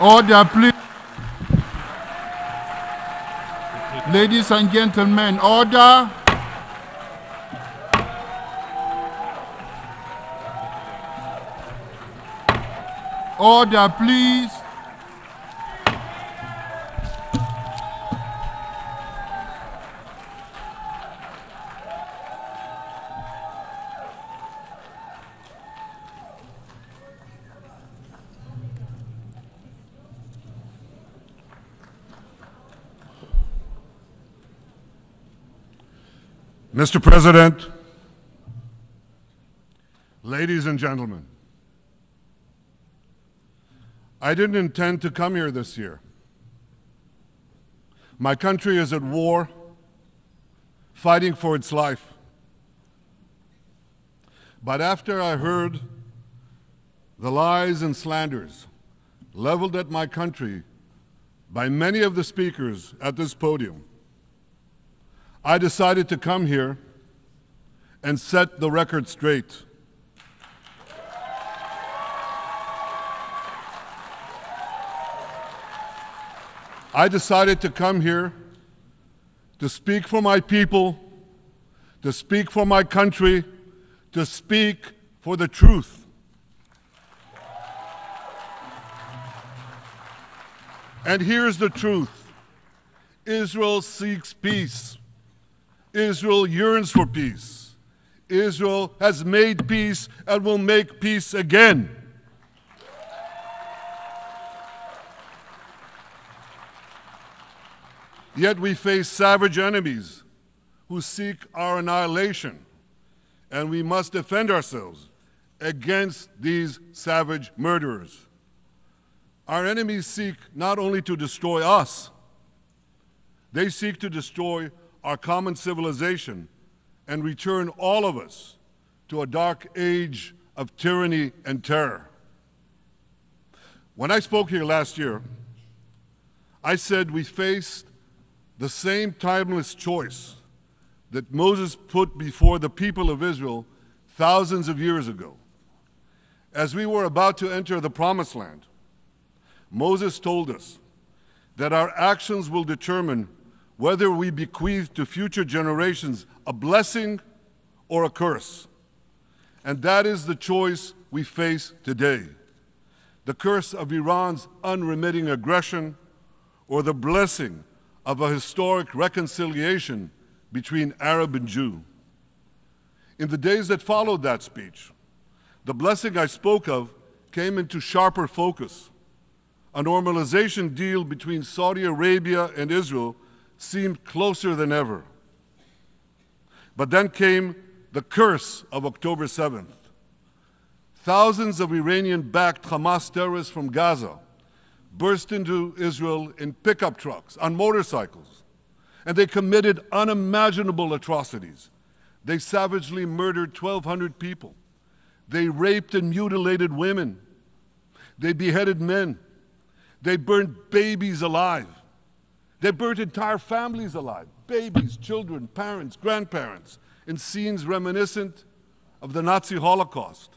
Order, please. Ladies and gentlemen, order. Order, please. Mr. President, ladies and gentlemen, I didn't intend to come here this year. My country is at war, fighting for its life. But after I heard the lies and slanders leveled at my country by many of the speakers at this podium, I decided to come here and set the record straight. I decided to come here to speak for my people, to speak for my country, to speak for the truth. And here's the truth. Israel seeks peace. Israel yearns for peace. Israel has made peace and will make peace again. Yet we face savage enemies who seek our annihilation, and we must defend ourselves against these savage murderers. Our enemies seek not only to destroy us, they seek to destroy our common civilization and return all of us to a dark age of tyranny and terror. When I spoke here last year, I said we faced the same timeless choice that Moses put before the people of Israel thousands of years ago. As we were about to enter the Promised Land, Moses told us that our actions will determine whether we bequeath to future generations a blessing or a curse. And that is the choice we face today. The curse of Iran's unremitting aggression, or the blessing of a historic reconciliation between Arab and Jew. In the days that followed that speech, the blessing I spoke of came into sharper focus. A normalization deal between Saudi Arabia and Israel seemed closer than ever. But then came the curse of October 7th. Thousands of Iranian-backed Hamas terrorists from Gaza burst into Israel in pickup trucks, on motorcycles, and they committed unimaginable atrocities. They savagely murdered 1,200 people. They raped and mutilated women. They beheaded men. They burned babies alive. They burnt entire families alive, babies, children, parents, grandparents, in scenes reminiscent of the Nazi Holocaust.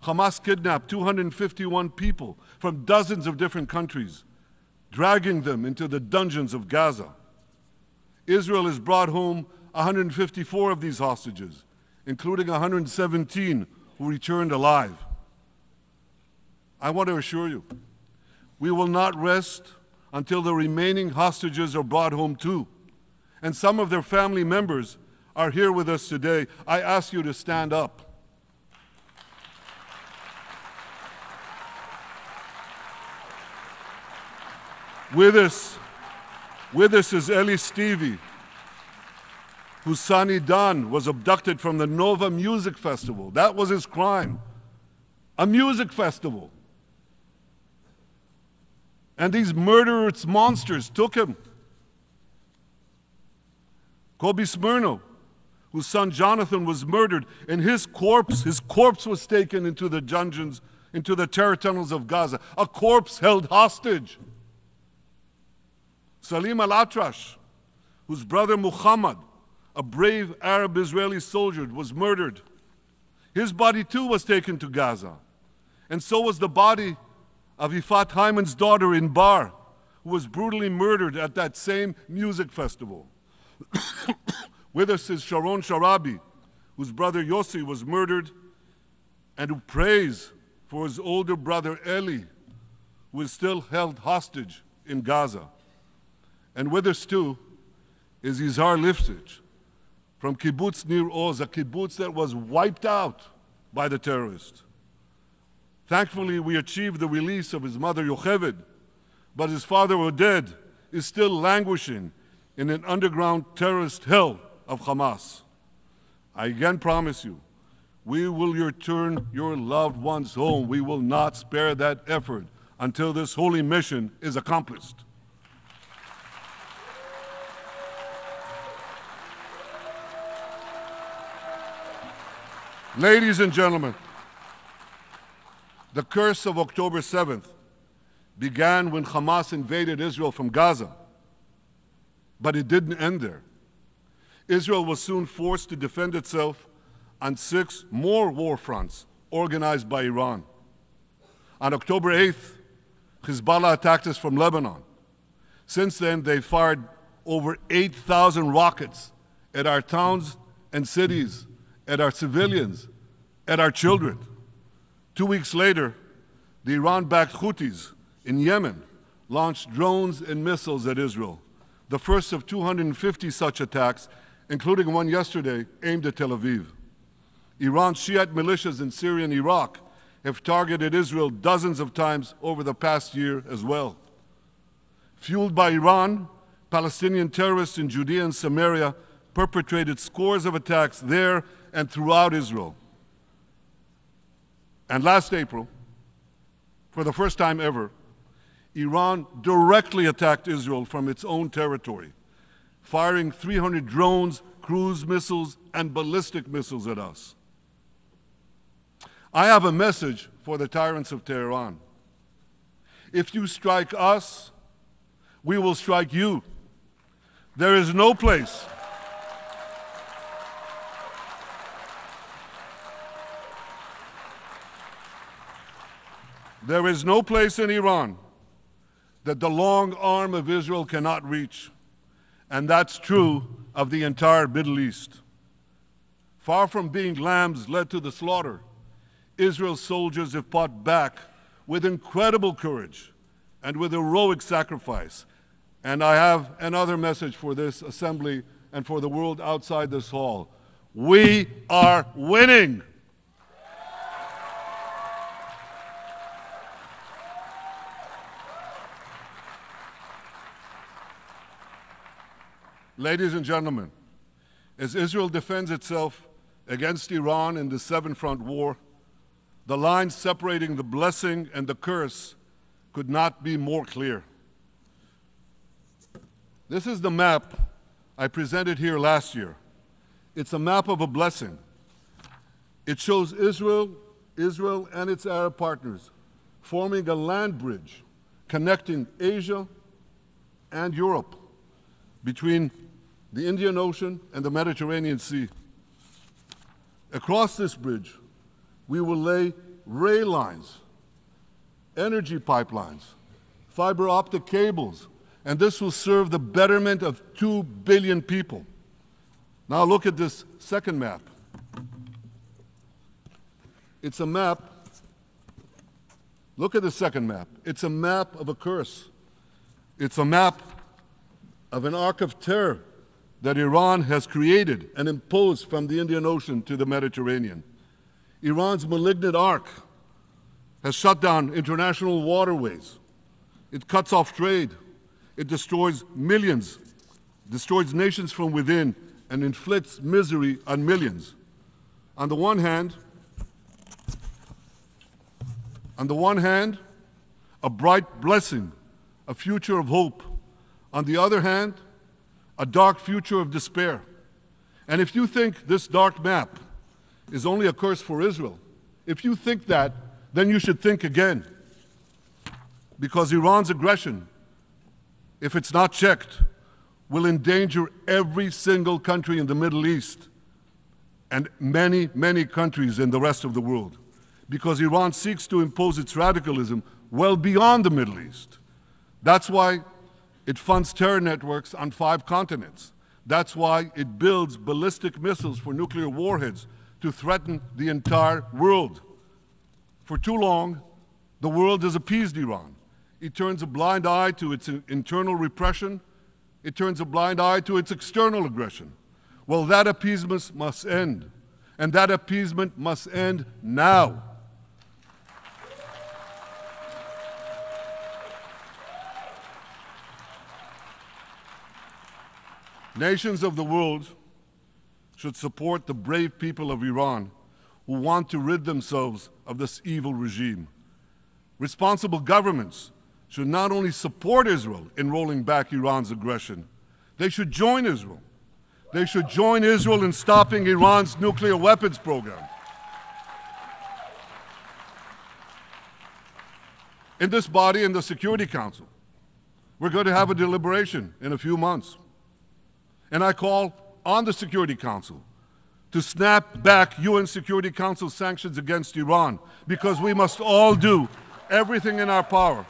Hamas kidnapped 251 people from dozens of different countries, dragging them into the dungeons of Gaza. Israel has brought home 154 of these hostages, including 117 who returned alive. I want to assure you, we will not rest until the remaining hostages are brought home too. And some of their family members are here with us today. I ask you to stand up. With us is Eli Stevie, whose son Idan was abducted from the Nova Music Festival. That was his crime. A music festival. And these murderous monsters took him. Kobe Smirno, whose son Jonathan was murdered, and his corpse was taken into the dungeons, into the terror tunnels of Gaza. A corpse held hostage. Salim al-Atrash, whose brother Muhammad, a brave Arab-Israeli soldier, was murdered. His body too was taken to Gaza. And so was the body Avifat Hyman's daughter in Bar, who was brutally murdered at that same music festival. With us is Sharon Sharabi, whose brother Yossi was murdered and who prays for his older brother Eli, who is still held hostage in Gaza. And with us too is Yizhar Lifshitz from Kibbutz Nir Oz, a kibbutz that was wiped out by the terrorists. Thankfully, we achieved the release of his mother Yocheved, but his father Oded is still languishing in an underground terrorist hell of Hamas. I again promise you, we will return your loved ones home. We will not spare that effort until this holy mission is accomplished. Ladies and gentlemen, the curse of October 7th began when Hamas invaded Israel from Gaza, but it didn't end there. Israel was soon forced to defend itself on 6 more war fronts organized by Iran. On October 8th, Hezbollah attacked us from Lebanon. Since then, they fired over 8,000 rockets at our towns and cities, at our civilians, at our children. 2 weeks later, the Iran-backed Houthis in Yemen launched drones and missiles at Israel, the first of 250 such attacks, including one yesterday aimed at Tel Aviv. Iran's Shiite militias in Syria and Iraq have targeted Israel dozens of times over the past year as well. Fueled by Iran, Palestinian terrorists in Judea and Samaria perpetrated scores of attacks there and throughout Israel. And last April, for the first time ever, Iran directly attacked Israel from its own territory, firing 300 drones, cruise missiles, and ballistic missiles at us. I have a message for the tyrants of Tehran. If you strike us, we will strike you. There is no place in Iran that the long arm of Israel cannot reach, and that's true of the entire Middle East. Far from being lambs led to the slaughter, Israel's soldiers have fought back with incredible courage and with heroic sacrifice. And I have another message for this assembly and for the world outside this hall. We are winning. Ladies and gentlemen, as Israel defends itself against Iran in the seven-front war, the line separating the blessing and the curse could not be more clear. This is the map I presented here last year. It's a map of a blessing. It shows Israel and its Arab partners forming a land bridge connecting Asia and Europe between the Indian Ocean and the Mediterranean Sea. Across this bridge, we will lay rail lines, energy pipelines, fiber optic cables, and this will serve the betterment of 2 billion people. Now look at this second map. It's a map. Look at the second map. It's a map of a curse. It's a map of an arc of terror that Iran has created and imposed from the Indian Ocean to the Mediterranean. Iran's malignant arc has shut down international waterways. It cuts off trade. It destroys millions, destroys nations from within, and inflicts misery on millions. On the one hand, a bright blessing, a future of hope. On the other hand, a dark future of despair. And if you think this dark map is only a curse for Israel, if you think that, then you should think again. Because Iran's aggression, if it's not checked, will endanger every single country in the Middle East and many, many countries in the rest of the world. because Iran seeks to impose its radicalism well beyond the Middle East. That's why it funds terror networks on 5 continents. That's why it builds ballistic missiles for nuclear warheads to threaten the entire world. For too long, the world has appeased Iran. It turns a blind eye to its internal repression. It turns a blind eye to its external aggression. Well, that appeasement must end. And that appeasement must end now. Nations of the world should support the brave people of Iran who want to rid themselves of this evil regime. Responsible governments should not only support Israel in rolling back Iran's aggression, they should join Israel. They should join Israel in stopping Iran's nuclear weapons program. In this body, in the Security Council, we're going to have a deliberation in a few months. And I call on the Security Council to snap back UN Security Council sanctions against Iran, because we must all do everything in our power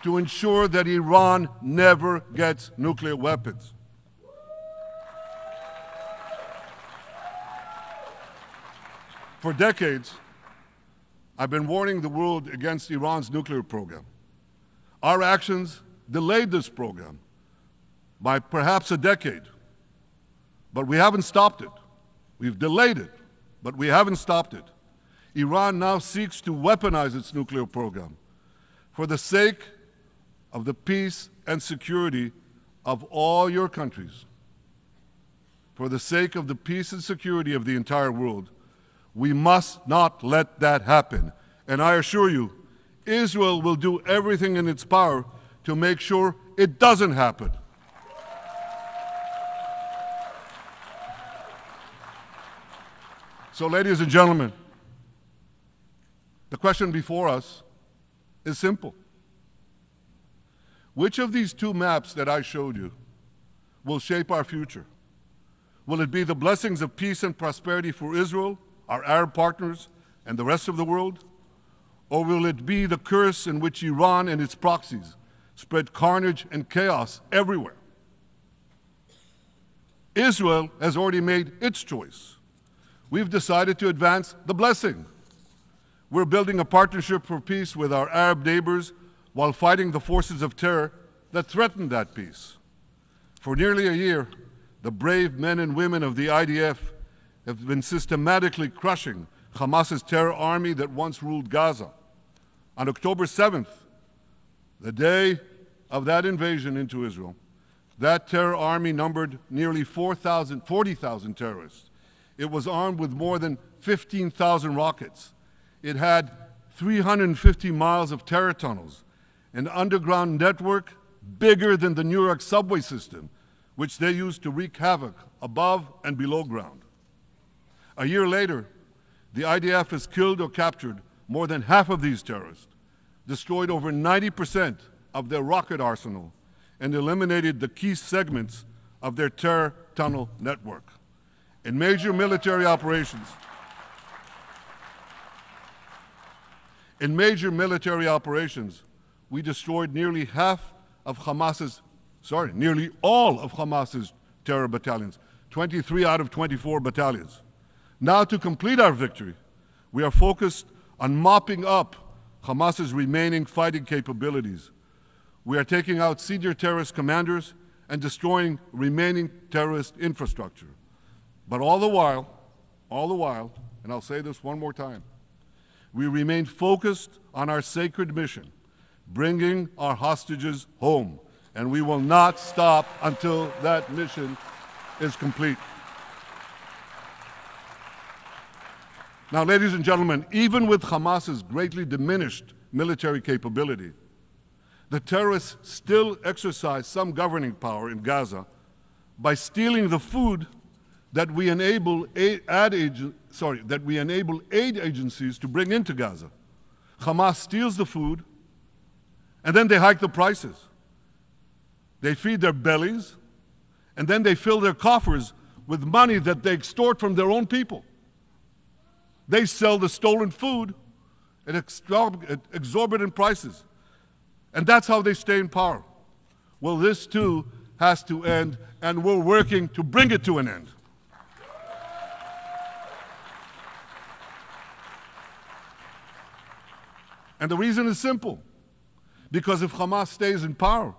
to ensure that Iran never gets nuclear weapons. For decades, I've been warning the world against Iran's nuclear program. Our actions delayed this program by perhaps a decade, but we haven't stopped it. We've delayed it, but we haven't stopped it. Iran now seeks to weaponize its nuclear program for the sake of the peace and security of all your countries. For the sake of the peace and security of the entire world, we must not let that happen. And I assure you, Israel will do everything in its power to make sure it doesn't happen. So, ladies and gentlemen, the question before us is simple. Which of these 2 maps that I showed you will shape our future? Will it be the blessings of peace and prosperity for Israel, our Arab partners, and the rest of the world? Or will it be the curse in which Iran and its proxies spread carnage and chaos everywhere? Israel has already made its choice. We've decided to advance the blessing. We're building a partnership for peace with our Arab neighbors while fighting the forces of terror that threaten that peace. For nearly a year, the brave men and women of the IDF have been systematically crushing Hamas's terror army that once ruled Gaza. On October 7th, the day of that invasion into Israel, that terror army numbered nearly 40,000 terrorists. It was armed with more than 15,000 rockets. It had 350 miles of terror tunnels, an underground network bigger than the New York subway system, which they used to wreak havoc above and below ground. A year later, the IDF has killed or captured more than half of these terrorists, destroyed over 90% of their rocket arsenal, and eliminated the key segments of their terror tunnel network. In major military operations, we destroyed nearly all of Hamas's terror battalions, 23 out of 24 battalions. Now, to complete our victory, we are focused on mopping up Hamas's remaining fighting capabilities. We are taking out senior terrorist commanders and destroying remaining terrorist infrastructure. But all the while, and I'll say this one more time, we remain focused on our sacred mission, bringing our hostages home, and we will not stop until that mission is complete. Now, ladies and gentlemen, even with Hamas's greatly diminished military capability, the terrorists still exercise some governing power in Gaza by stealing the food that we enable aid agencies to bring into Gaza. Hamas steals the food, and then they hike the prices. They feed their bellies, and then they fill their coffers with money that they extort from their own people. They sell the stolen food at exorbitant prices. And that's how they stay in power. Well, this too has to end, and we're working to bring it to an end. And the reason is simple. Because if Hamas stays in power,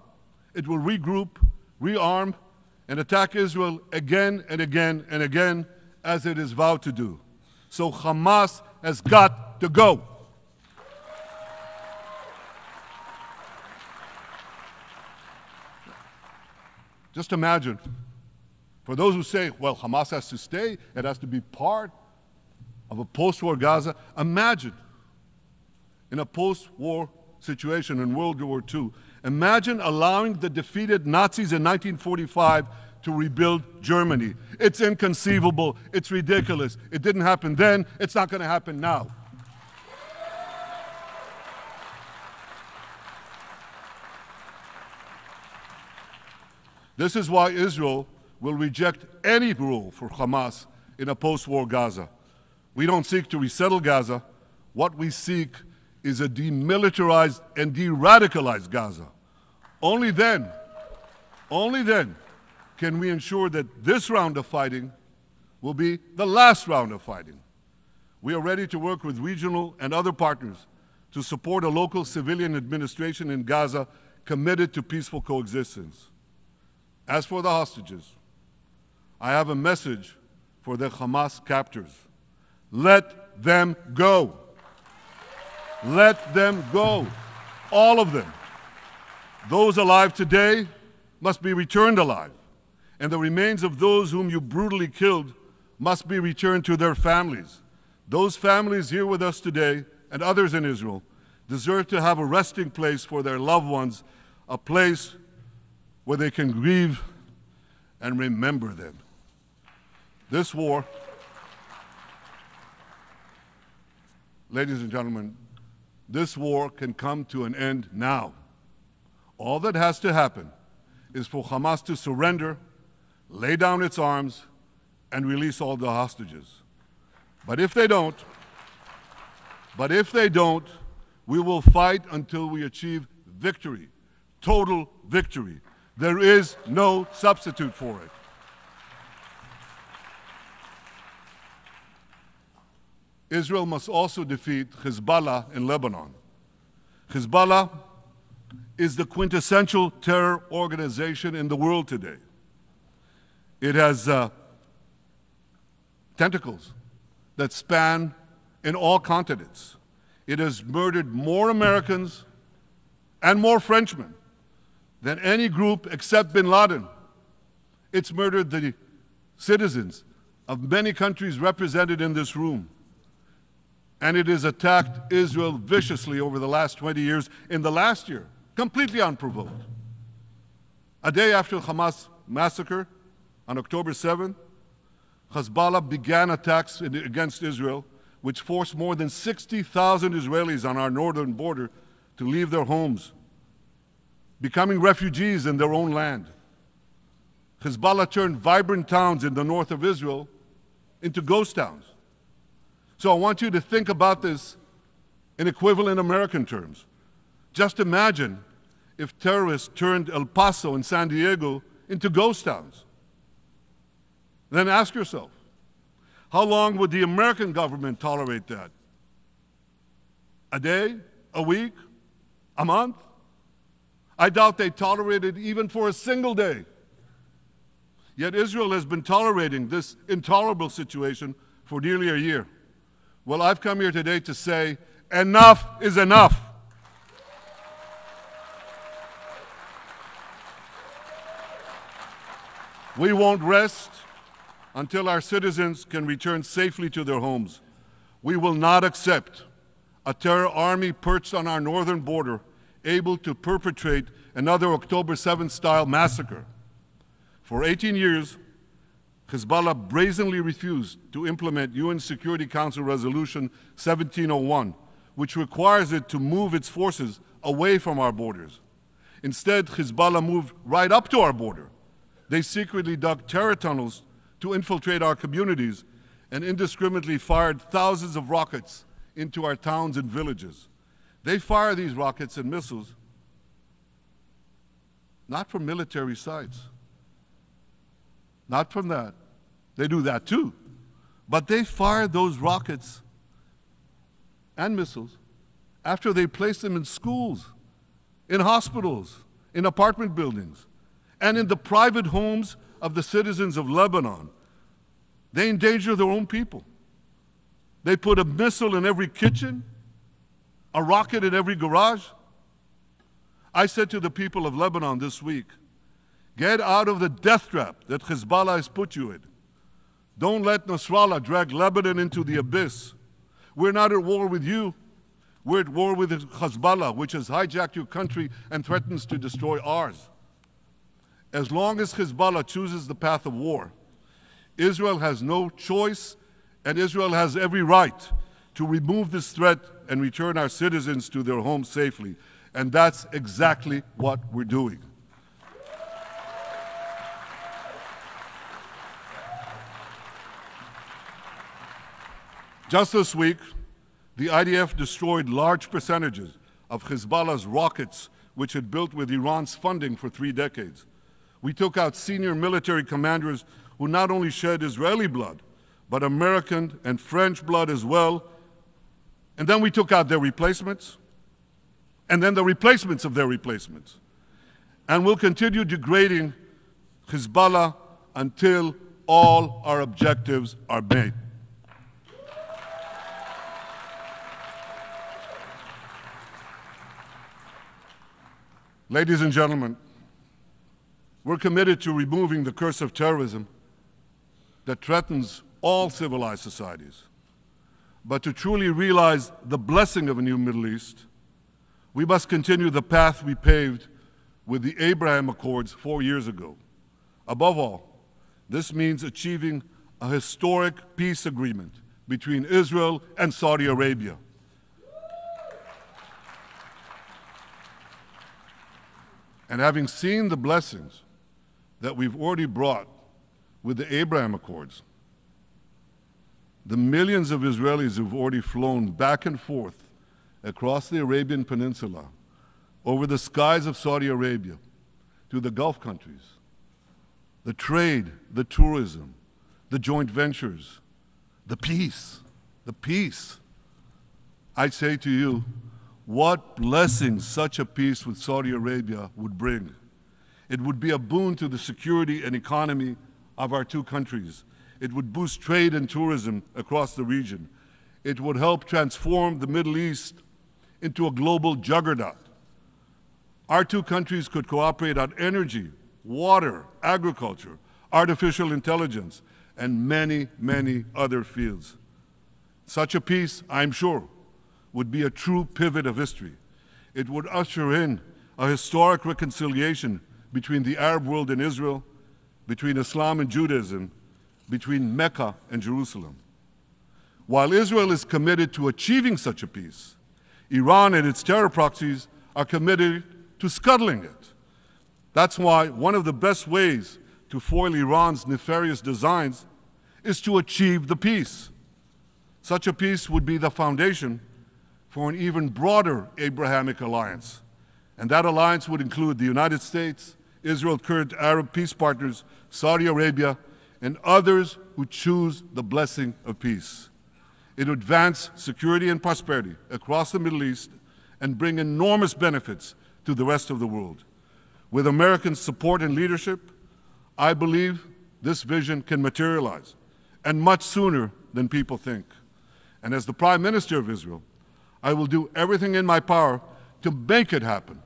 it will regroup, rearm, and attack Israel again and again and again, as it is vowed to do. So Hamas has got to go. Just imagine, for those who say, well, Hamas has to stay, it has to be part of a post-war Gaza, imagine in a post-war situation in World War II, imagine allowing the defeated Nazis in 1945 to rebuild Germany. It's inconceivable, it's ridiculous. It didn't happen then, it's not going to happen now. This is why Israel will reject any rule for Hamas in a post-war Gaza. We don't seek to resettle Gaza. What we seek is a demilitarized and de-radicalized Gaza. Only then can we ensure that this round of fighting will be the last round of fighting. We are ready to work with regional and other partners to support a local civilian administration in Gaza committed to peaceful coexistence. As for the hostages, I have a message for the Hamas captors. Let them go. Let them go. All of them. Those alive today must be returned alive, and the remains of those whom you brutally killed must be returned to their families. Those families here with us today, and others in Israel, deserve to have a resting place for their loved ones, a place where they can grieve and remember them. This war, ladies and gentlemen, this war can come to an end now. All that has to happen is for Hamas to surrender, lay down its arms, and release all the hostages. But if they don't, we will fight until we achieve victory, total victory. There is no substitute for it. Israel must also defeat Hezbollah in Lebanon. Hezbollah is the quintessential terror organization in the world today. It has tentacles that span in all continents. It has murdered more Americans and more Frenchmen than any group except bin Laden. It's murdered the citizens of many countries represented in this room. And it has attacked Israel viciously over the last 20 years, in the last year, completely unprovoked. A day after the Hamas massacre, on October 7th, Hezbollah began attacks against Israel, which forced more than 60,000 Israelis on our northern border to leave their homes, becoming refugees in their own land. Hezbollah turned vibrant towns in the north of Israel into ghost towns. So I want you to think about this in equivalent American terms. Just imagine if terrorists turned El Paso and San Diego into ghost towns. Then ask yourself, how long would the American government tolerate that? A day? A week? A month? I doubt they tolerate it even for a single day. Yet Israel has been tolerating this intolerable situation for nearly a year. Well, I've come here today to say, enough is enough. We won't rest until our citizens can return safely to their homes. We will not accept a terror army perched on our northern border, able to perpetrate another October 7th style massacre. For 18 years, Hezbollah brazenly refused to implement UN Security Council Resolution 1701, which requires it to move its forces away from our borders. Instead, Hezbollah moved right up to our border. They secretly dug terror tunnels to infiltrate our communities and indiscriminately fired thousands of rockets into our towns and villages. They fire these rockets and missiles not from military sites, not from that. They do that too. But they fire those rockets and missiles after they place them in schools, in hospitals, in apartment buildings, and in the private homes of the citizens of Lebanon. They endanger their own people. They put a missile in every kitchen, a rocket in every garage. I said to the people of Lebanon this week, get out of the death trap that Hezbollah has put you in. Don't let Nasrallah drag Lebanon into the abyss. We're not at war with you. We're at war with Hezbollah, which has hijacked your country and threatens to destroy ours. As long as Hezbollah chooses the path of war, Israel has no choice, and Israel has every right to remove this threat and return our citizens to their homes safely. And that's exactly what we're doing. Just this week, the IDF destroyed large percentages of Hezbollah's rockets, which had built with Iran's funding for 3 decades. We took out senior military commanders who not only shed Israeli blood, but American and French blood as well. And then we took out their replacements, and then the replacements of their replacements. And we'll continue degrading Hezbollah until all our objectives are met. Ladies and gentlemen, we're committed to removing the curse of terrorism that threatens all civilized societies. But to truly realize the blessing of a new Middle East, we must continue the path we paved with the Abraham Accords 4 years ago. Above all, this means achieving a historic peace agreement between Israel and Saudi Arabia. And having seen the blessings that we've already brought with the Abraham Accords, the millions of Israelis who've already flown back and forth across the Arabian Peninsula, over the skies of Saudi Arabia, to the Gulf countries, the trade, the tourism, the joint ventures, the peace, I say to you, what blessings such a peace with Saudi Arabia would bring. It would be a boon to the security and economy of our two countries. It would boost trade and tourism across the region. It would help transform the Middle East into a global juggernaut. Our two countries could cooperate on energy, water, agriculture, artificial intelligence, and many, many other fields. Such a peace, I'm sure, would be a true pivot of history. It would usher in a historic reconciliation between the Arab world and Israel, between Islam and Judaism, between Mecca and Jerusalem. While Israel is committed to achieving such a peace, Iran and its terror proxies are committed to scuttling it. That's why one of the best ways to foil Iran's nefarious designs is to achieve the peace. Such a peace would be the foundation for an even broader Abrahamic alliance. And that alliance would include the United States, Israel's current Arab peace partners, Saudi Arabia, and others who choose the blessing of peace. It would advance security and prosperity across the Middle East and bring enormous benefits to the rest of the world. With American support and leadership, I believe this vision can materialize, and much sooner than people think. And as the Prime Minister of Israel, I will do everything in my power to make it happen.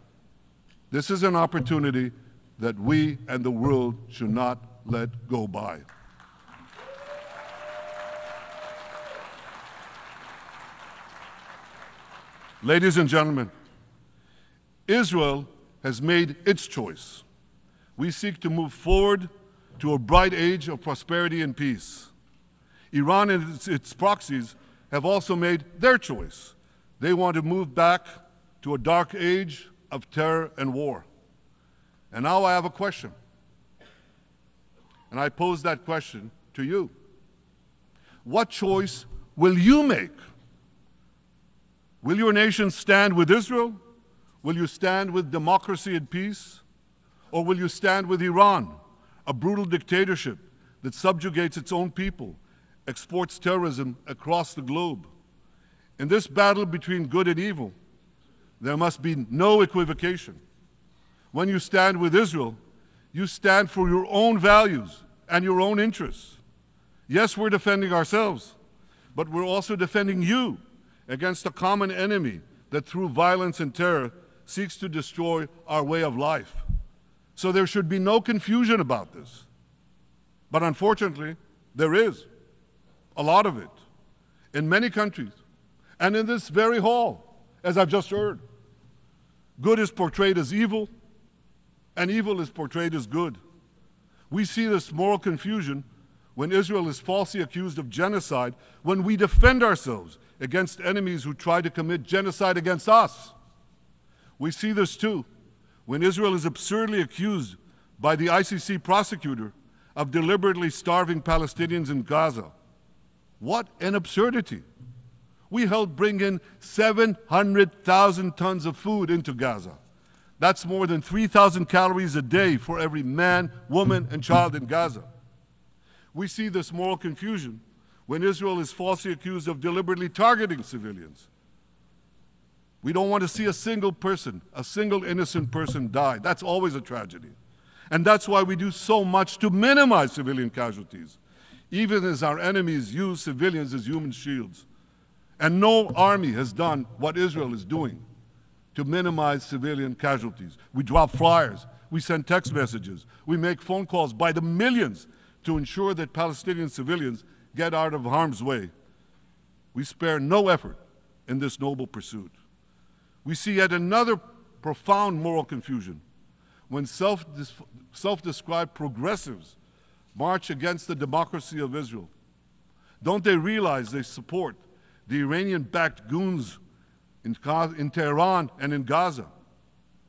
This is an opportunity that we and the world should not let go by. Ladies and gentlemen, Israel has made its choice. We seek to move forward to a bright age of prosperity and peace. Iran and its proxies have also made their choice. They want to move back to a dark age of terror and war. And now I have a question. And I pose that question to you. What choice will you make? Will your nation stand with Israel? Will you stand with democracy and peace? Or will you stand with Iran, a brutal dictatorship that subjugates its own people, exports terrorism across the globe? In this battle between good and evil, there must be no equivocation. When you stand with Israel, you stand for your own values and your own interests. Yes, we're defending ourselves, but we're also defending you against a common enemy that through violence and terror seeks to destroy our way of life. So there should be no confusion about this. But unfortunately, there is a lot of it in many countries and in this very hall, as I've just heard. Good is portrayed as evil, and evil is portrayed as good. We see this moral confusion when Israel is falsely accused of genocide, when we defend ourselves against enemies who try to commit genocide against us. We see this too when Israel is absurdly accused by the ICC prosecutor of deliberately starving Palestinians in Gaza. What an absurdity. We helped bring in 700,000 tons of food into Gaza. That's more than 3,000 calories a day for every man, woman, and child in Gaza. We see this moral confusion when Israel is falsely accused of deliberately targeting civilians. We don't want to see a single person, a single innocent person die. That's always a tragedy. And that's why we do so much to minimize civilian casualties, even as our enemies use civilians as human shields. And no army has done what Israel is doing to minimize civilian casualties. We drop flyers, we send text messages, we make phone calls by the millions to ensure that Palestinian civilians get out of harm's way. We spare no effort in this noble pursuit. We see yet another profound moral confusion when self-described progressives march against the democracy of Israel. Don't they realize they support the Iranian-backed goons in Tehran and in Gaza?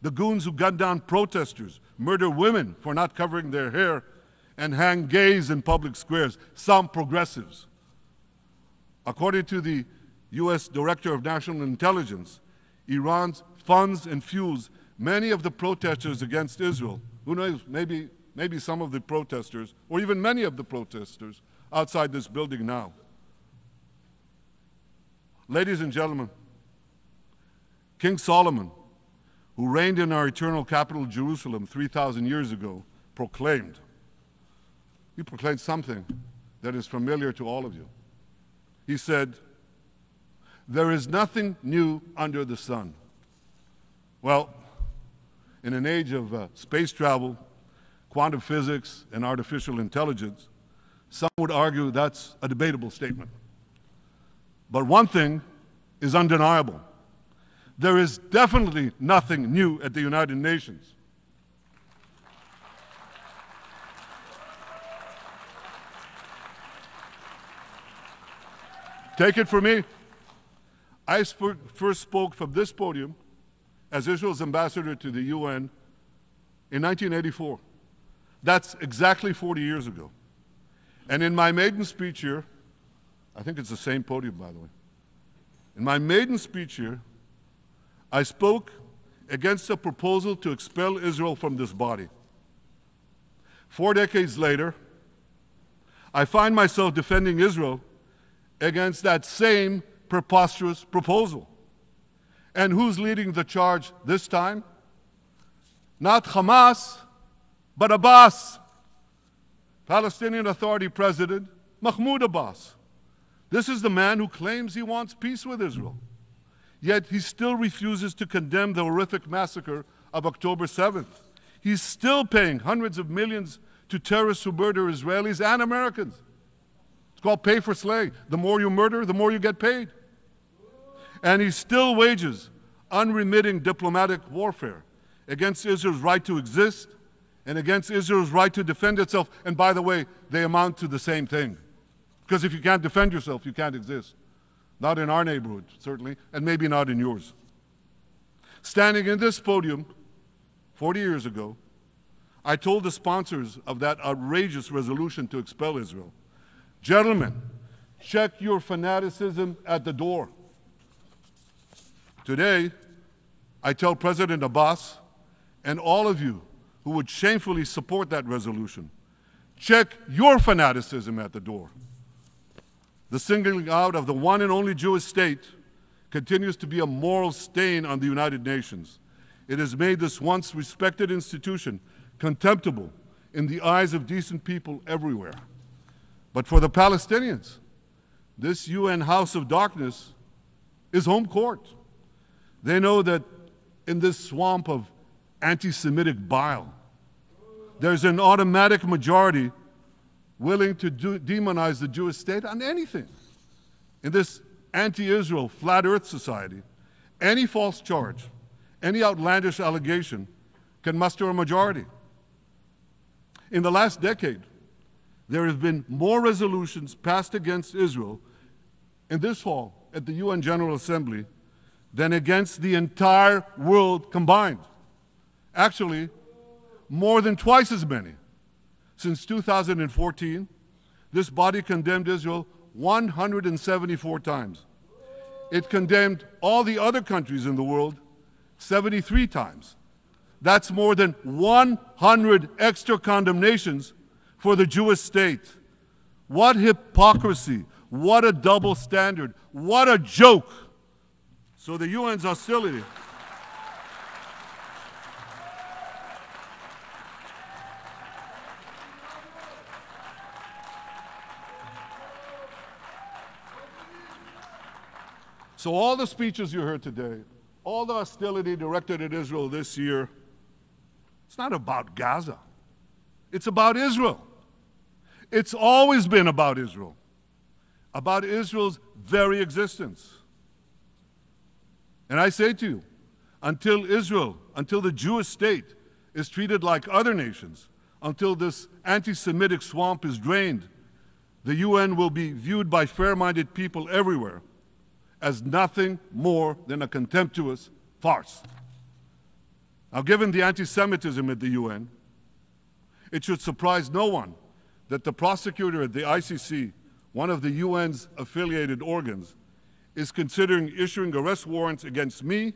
The goons who gun down protesters, murder women for not covering their hair, and hang gays in public squares, some progressives. According to the U.S. Director of National Intelligence, Iran funds and fuels many of the protesters against Israel. Who knows, maybe some of the protesters, or even many of the protesters outside this building now. Ladies and gentlemen, King Solomon, who reigned in our eternal capital, Jerusalem, 3,000 years ago, proclaimed something that is familiar to all of you. He said, "There is nothing new under the sun." Well, in an age of space travel, quantum physics, and artificial intelligence, some would argue that's a debatable statement. But one thing is undeniable. There is definitely nothing new at the United Nations. Take it from me. I first spoke from this podium as Israel's ambassador to the UN in 1984. That's exactly 40 years ago. And in my maiden speech here, I think it's the same podium, by the way. In my maiden speech here, I spoke against a proposal to expel Israel from this body. 4 decades later, I find myself defending Israel against that same preposterous proposal. And who's leading the charge this time? Not Hamas, but Abbas, Palestinian Authority President Mahmoud Abbas. This is the man who claims he wants peace with Israel. Yet he still refuses to condemn the horrific massacre of October 7th. He's still paying hundreds of millions to terrorists who murder Israelis and Americans. It's called pay for slay. The more you murder, the more you get paid. And he still wages unremitting diplomatic warfare against Israel's right to exist and against Israel's right to defend itself. And by the way, they amount to the same thing. Because if you can't defend yourself, you can't exist. Not in our neighborhood, certainly, and maybe not in yours. Standing in this podium 40 years ago, I told the sponsors of that outrageous resolution to expel Israel, "Gentlemen, Check your fanaticism at the door. Today, I tell President Abbas and all of you who would shamefully support that resolution, check your fanaticism at the door. The singling out of the one and only Jewish state continues to be a moral stain on the United Nations. It has made this once respected institution contemptible in the eyes of decent people everywhere. But for the Palestinians, this UN House of Darkness is home court. They know that in this swamp of anti-Semitic bile, there's an automatic majority willing to demonize the Jewish state on anything. In this anti-Israel flat earth society, any false charge, any outlandish allegation can muster a majority. In the last decade, there have been more resolutions passed against Israel in this hall at the UN General Assembly than against the entire world combined. Actually, more than twice as many. Since 2014, this body condemned Israel 174 times. It condemned all the other countries in the world 73 times. That's more than 100 extra condemnations for the Jewish state. What hypocrisy, what a double standard, what a joke. So the UN's hostility So all the speeches you heard today, all the hostility directed at Israel this year, it's not about Gaza. It's about Israel. It's always been about Israel's very existence. And I say to you, until Israel, until the Jewish state is treated like other nations, until this anti-Semitic swamp is drained, the UN will be viewed by fair-minded people everywhere as nothing more than a contemptuous farce. Now, given the anti-Semitism at the UN, it should surprise no one that the prosecutor at the ICC, one of the UN's affiliated organs, is considering issuing arrest warrants against me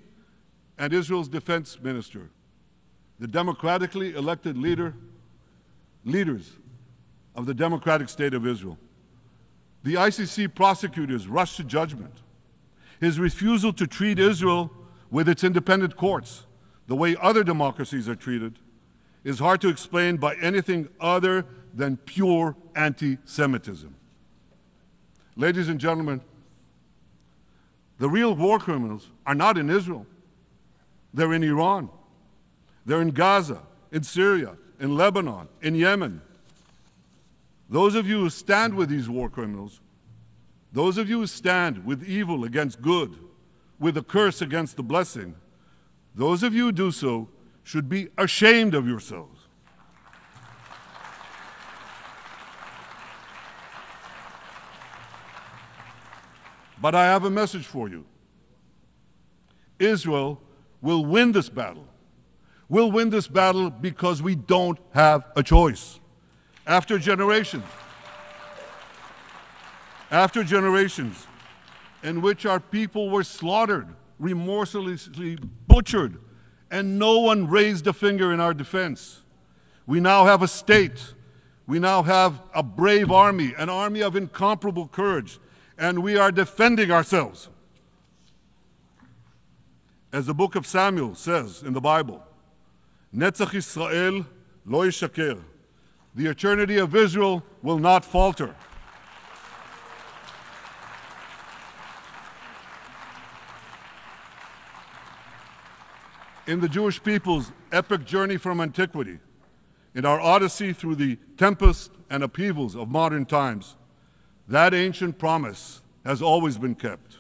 and Israel's defense minister, the democratically elected leaders of the democratic state of Israel. The ICC prosecutors rushed to judgment. His refusal to treat Israel with its independent courts the way other democracies are treated is hard to explain by anything other than pure anti-Semitism. Ladies and gentlemen, the real war criminals are not in Israel. They're in Iran. They're in Gaza, in Syria, in Lebanon, in Yemen. Those of you who stand with these war criminals, those of you who stand with evil against good, with a curse against the blessing, those of you who do so should be ashamed of yourselves. But I have a message for you. Israel will win this battle. We'll win this battle because we don't have a choice. After generations in which our people were slaughtered, remorselessly butchered, and no one raised a finger in our defense, we now have a state. We now have a brave army, an army of incomparable courage, and we are defending ourselves. As the book of Samuel says in the Bible, Netzach Yisrael lo yishaker. The eternity of Israel will not falter. In the Jewish people's epic journey from antiquity, in our odyssey through the tempest and upheavals of modern times, that ancient promise has always been kept,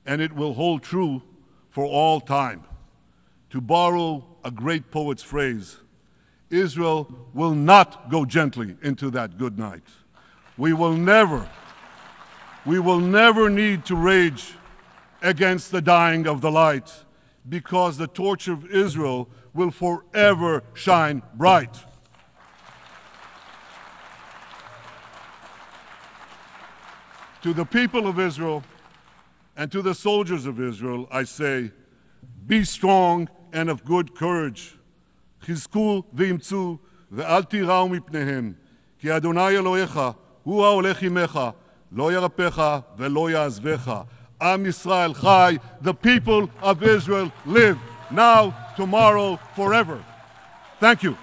and it will hold true for all time. To borrow a great poet's phrase, Israel will not go gently into that good night. We will never need to rage against the dying of the light, because the torch of Israel will forever shine bright. To the people of Israel and to the soldiers of Israel, I say, be strong and of good courage. חזקו ואמצו ואל תיראו מפניהם, כי אדוני אלוהיך הוא ההולך עמך, לא ירפך ולא יעזבך. Am Yisrael Chai, the people of Israel live now, tomorrow, forever. Thank you.